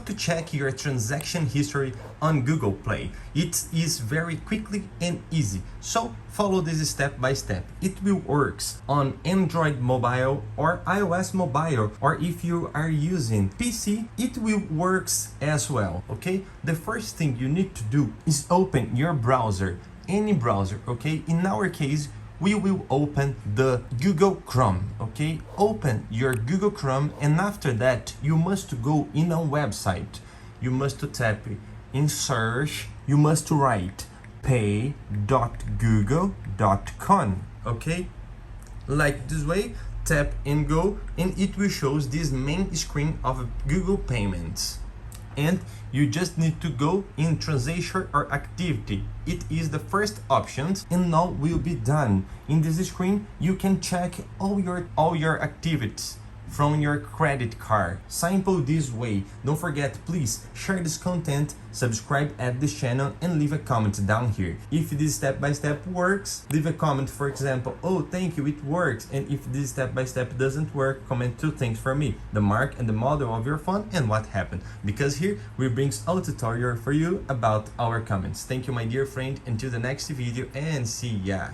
to check your transaction history on Google Play. It is very quickly and easy, so follow this step by step. It will work on Android mobile or iOS mobile, or if you are using PC, it will work as well, okay? The first thing you need to do is open your browser, any browser, okay? In our case, we will open the Google Chrome, okay? Open your Google Chrome, and after that, you must go in a website. You must tap in search, you must write pay.google.com, okay? Like this way, tap and go, and it will show this main screen of Google Payments. And you just need to go in transaction or activity. It is the first option, and now will be done. In this screen, you can check all your activities from your credit card. Simple this way. Don't forget, please share this content, subscribe at this channel, and leave a comment down here. If this step-by-step works, leave a comment, for example, oh, thank you, it works. And if this step-by-step doesn't work, comment 2 things for me: the mark and the model of your phone and what happened. Because here we bring a tutorial for you about our comments. Thank you, my dear friend. Until the next video, and see ya.